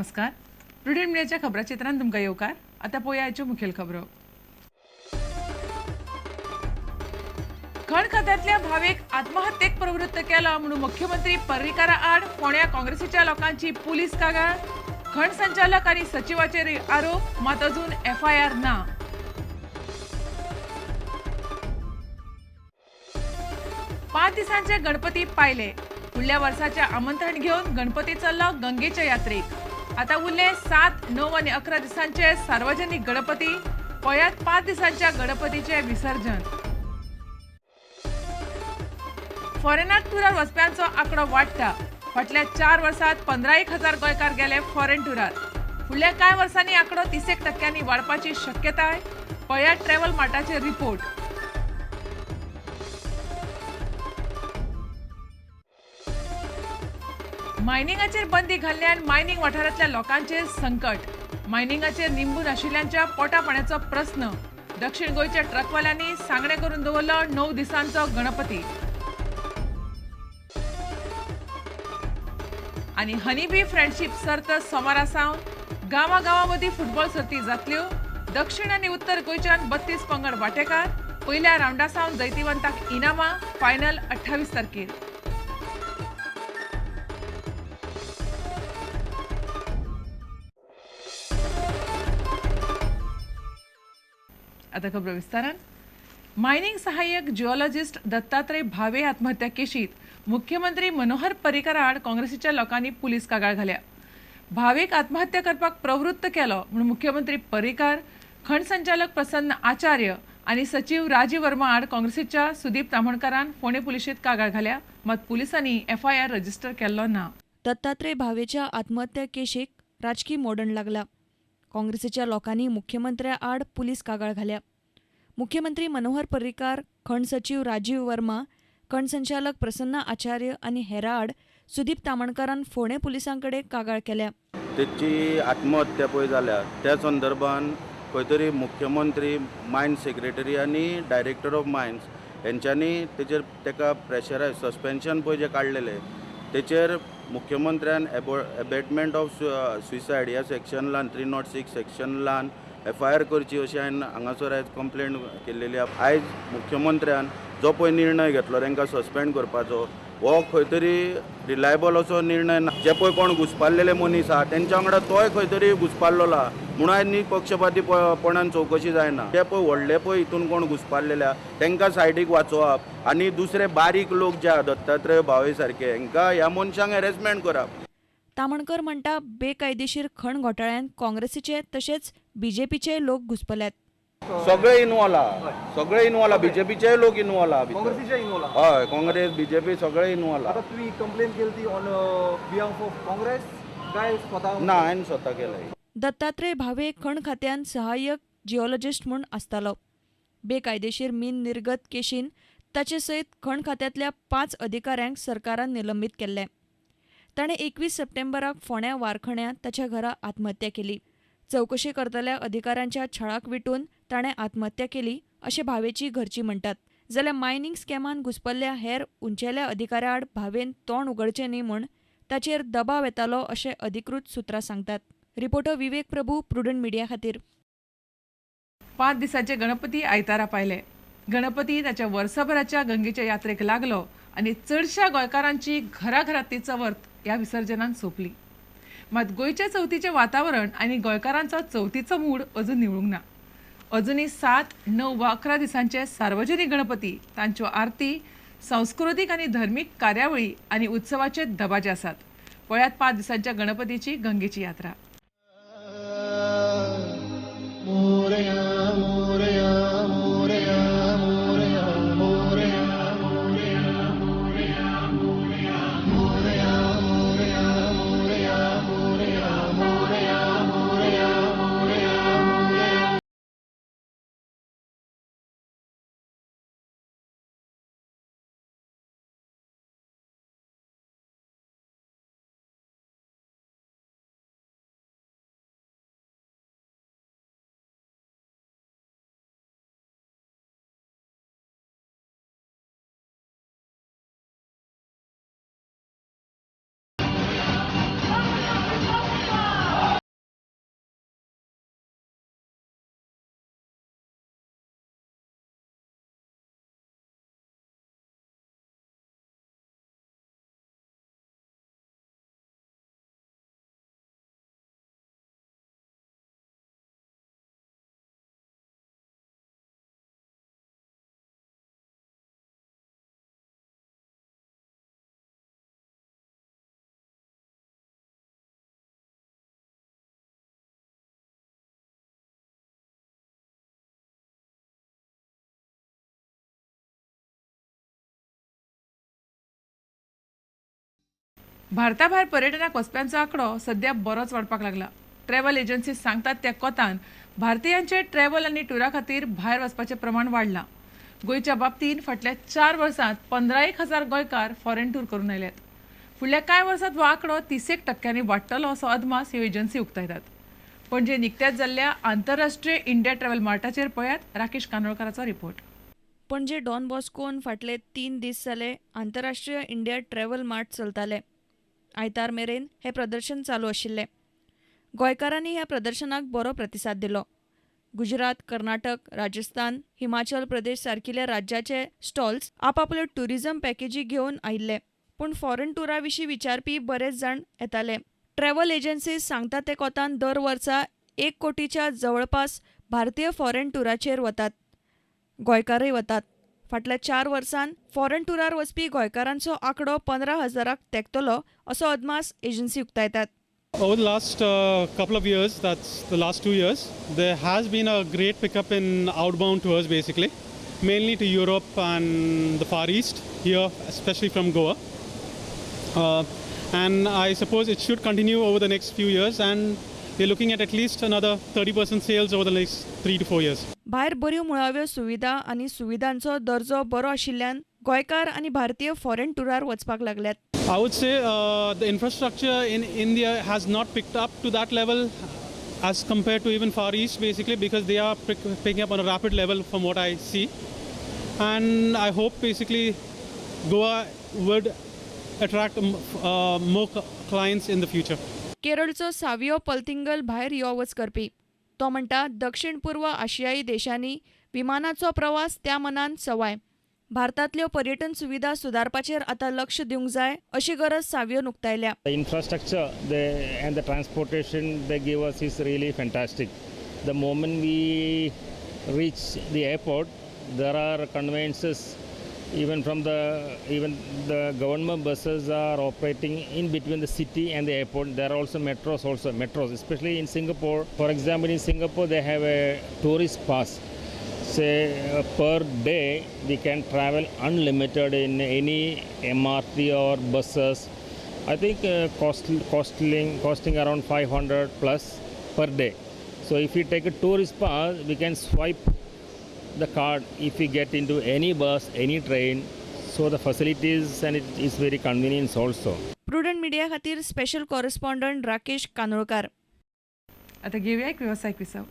नमस्कार. प्रुडंट मिडियाच्या खबराचित्रांत तुमकां येवकार. आतां पळोवया आयच्यो मुखेल खबरो. खण खात्यांतल्या भावेक आत्महत्येक प्रवृत्त केलो म्हणून मुख्यमंत्री पर्रीकारा आड फोंड्या काँग्रेसीच्या लोकांची पुलीस कागाळ. खण संचालक आनी सचिवाचेर आरोप, मात अजून FIR ना. पांच दिसांचे गणपती पायले. फुडल्या वर्साचे आमंत्रण घेवन गणपती चल्लो गंगेच्या यात्रेक. आता उरले 7, 9 आनी 11 दिसांचे सार्वजनिक गणपती. पळयात 5 दिसांच्या गणपतीचे विसर्जन. फॉरेनाक टुरार वचप्यांचो आंकडो वाडटा. फाटल्या 4 वर्सांत 15,000 गोंयकार गेले फॉरेन टुरार. फुडल्या कांय वर्सांनी आंकडो 30% वाडपाची शक्यताय. पळयात ट्रॅव्हल मार्टाचे रिपोर्ट. मायनिंगाचेर बंदी घाल्ल्यान मायनिंग वाठारांतल्या लोकांचेर संकट. मायनिंगाचेर निंबून आशिल्ल्यांच्या पोटापाण्याचो प्रस्न. दक्षिण गोंयच्या ट्रकवाल्यांनी सांगणे करून दवरलो 9 दिसांचो गणपती. आनी हनीबी फ्रेंडशीप सर्त सोमारा सावन गांवां मदीं फुटबॉल सर्ती जातल्यो. दक्षिण आनी उत्तर गोंयच्यान 32 पंगड वांटेकार. पयल्या रावंडा सावन जैतिवंतांक इनामां. फायनल 28 तारखेर. आता खबर विस्तारान. मायनिंग सहाय्यक जिओलॉजिस्ट दत्तात्रय भावे आत्महत्या केशीत मुख्यमंत्री मनोहर पर्रीकार आड काँग्रेसीच्या लोकांनी पुलीस कागाळ घाल्या. भावेक आत्महत्या करपाक प्रवृत्त केलो म्हणून मुख्यमंत्री पर्रीकार, खण संचालक प्रसन्न आचार्य आनी सचिव राजीव वर्मा आड काँग्रेसीच्या सुदीप तामणकारान फोंडे पुलिशेंत कागाळ घाल्या. मात पुलिसांनी FIR रजिस्टर केल्लो ना. दत्तात्रय भावेच्या आत्महत्या केशीक राजकी मोडण लागला. काँग्रेसीच्या लोकांनी मुख्यमंत्र्या आड पुलीस कागाळ घाल्या. मुख्यमंत्री मनोहर पर्रीकार, खण सचिव राजीव वर्मा, खण संचालक प्रसन्न आचार्य आनी हेरां आड सुदीप तामणकारान फोंडे पुलिसांकडे कागाळ केल्या. तेची आत्महत्या पळय जाल्या त्या संदर्भान खंय तरी मुख्यमंत्री, मायन्स सेक्रेटरी आनी डायरेक्टर ऑफ मायन्स हेंच्यांनी तेका प्रेशरायज सस्पेन्शन पळय जे काडलेले तेचेर मुख्यमंत्र्यान एबेटमेंट ऑफ सुसायड ह्या सेक्शनलान 306 सेक्शनलान FIR करची अशी हांवें हांगासर आयज कंप्लेंट केल्लेली. आयज मुख्यमंत्र्यान जो पळय निर्णय घेतलो तांकां सस्पेंड करपाचो हो खंय तरी रिलायबल असो निर्णय ना. जे पळय कोण घुसपाल्लेले मनीस आहा तेंच्या वांगडा तोय खंय तरी घुसपाल्लो आहा म्हणून आयज निपक्षपातीपणान चवकशी जायना. जे पळय व्हडले पळय हितून कोण घुसपाल्लेले तेंकां सायडीक वाचोवप आनी दुसरे बारीक लोक जे आहा दत्तात्रय भावे सारके हेंकां ह्या मनशांक हॅरेसमेंट करप. तामणकर म्हणटा बेकायदेशीर खण घोटाळ्यान काँग्रेसीचे तशेंच BJPचे लोक घुसपल्यात. सगळे इन्वॉल्व आहा BJPचे लोक इन्वॉल्व आहा. हय, काँग्रेस BJP सगळे इन्वॉल्व आहा. तुम्ही कंप्लेंट केली ऑन बिहाफ ऑफ काँग्रेस काय स्वतः? ना, हांवें स्वता केलंय. दत्तात्रय भावे खण खात्यान सहाय्यक जिओलॉजिस्ट म्हूण आसतालो. बेकायदेशीर मीन निर्गत केशीन ताचे सयत खण खात्यांतल्या 5 अधिकाऱ्यांक सरकारान निलंबीत केल्ले. ताणें 21 सप्टेंबराक फोंड्या वारखण्या ताच्या घरा आत्महत्या केली. चवकशी करतल्या अधिकाऱ्यांच्या छळाक विटून ताणें आत्महत्या केली अशें भावेची घरची म्हणटात. जाल्यार मायनिंग स्कॅमान घुसपल्ल्या हेर उंचेल्या अधिकाऱ्या आड भावेन तोंड उगडचें न्ही म्हूण ताचेर दबाव येतालो अशें अधिकृत सुत्रां सांगतात. रिपोर्टर विवेक प्रभू, प्रुडंट मिडिया खातीर. 5 दिसांचे गणपती आयतारा पायले. गणपती ताच्या वर्सभराच्या गंगेच्या यात्रेक लागलो आनी चडशा गोंयकारांची घराघरांतली चवथ ह्या विसर्जनान सोंपली. मात गोंयच्या चवथीचें वातावरण आनी गोंयकारांचो चवथीचो मूड अजून निवळूंक ना. अजुनूय 7, 9 वा 11 दिसांचे सार्वजनीक गणपती, तांच्यो आरती, सांस्कृतीक आनी धर्मीक कार्यावळी आनी उत्सवाचे दबाजे आसात. पळयात 5 दिसांच्या गणपतीची गंगेची यात्रा. भारता भायर पर्यटनाक वचप्यांचो आंकडो सध्या बरोच वाडपाक लागला. ट्रॅव्हल एजन्सीज सांगतात त्या कोतान भारतीयांचे ट्रॅव्हल आनी टुरा खातीर भायर वचपाचें प्रमाण वाडलां. गोंयच्या बाबतींत फाटल्या 4 वर्सांत 15,000 गोंयकार फॉरेन टूर करून आयल्यात. फुडल्या कांय वर्सांत हो आंकडो 30% वाडटलो असो अदमास ह्यो एजन्सी उक्तायतात. पणजे निकत्याच जाल्ल्या आंतरराष्ट्रीय इंडिया ट्रॅव्हल मार्टाचेर पळयात राकेश कानोळकाराचो रिपोर्ट. पणजे डॉन बॉस्कोन फाटले 3 दीस जाले आंतरराष्ट्रीय इंडिया ट्रॅव्हल मार्ट चलताले. आयतार मेरेन हे प्रदर्शन चालू आशिल्लें. गोंयकारांनी ह्या प्रदर्शनाक बरो प्रतिसाद दिलो. गुजरात, कर्नाटक, राजस्थान, हिमाचल प्रदेश सारकिल्या राज्याचे स्टॉल्स आपापल्यो टुरिझम पॅकेजी घेवन आयिल्ले. पूण फॉरेन टुरा विशीं विचारपी बरेच जाण येताले. ट्रॅव्हल एजन्सीज सांगतात ते कोतान दर वर्सा 1 कोटीच्या जवळपास भारतीय फॉरेन टुराचेर वतात. गोंयकारय वतात. फाटल्या 4 वर्सांत फॉरेन टुरार वचपी गोंयकारांचो आंकडो 15,000 तेंकतलो असो अदमास agency उक्तायतात. Over the last couple of years, that's the last 2 years, there has been a great pickup in outbound tours basically, mainly to Europe and the Far East here, especially from Goa. And I suppose it should continue over the next few years, and we're looking at least another 30% sales over the next 3 to 4 years. भायर बऱ्यो मुळाव्यो सुविधा आनी सुविधांचो दर्जो बरो आशिल्ल्यान गोंयकार आनी भारतीय फॉरेन टुरार वचपाक लागल्यात. I would say the infrastructure in India has not picked up to that level as compared to even Far East basically, because they are picking up on a rapid level from what I see. And I hope basically Goa would attract more clients in the future. केरळचो Savio पलतिंगल भायर यो वच करपी. तो म्हणटा दक्षिण पूर्व आशियाई देशांनी विमानाचो प्रवास त्या मनान सवाय. भारतांतल्यो पर्यटन सुविधा सुदारपाचेर आतां लक्ष दिवंक जाय अशी गरज सावियोन उक्तायल्या. The infrastructure and the transportation they give us is really fantastic. The moment we reach the airport, there are conveyances. Even the government buses are operating in between the city and the airport. There are also metros, especially in Singapore. For example, in Singapore they have a tourist pass. Say per day we can travel unlimited in any MRT or buses. I think costing around 500 plus per day. So if we take a tourist pass, we can swipe the card if we get into any bus, any train. So the facilities and it is very convenient also. Prudent media खातीर special correspondent Rakesh Kanolkar. आता घेऊया एक व्यावसायिक विसाव.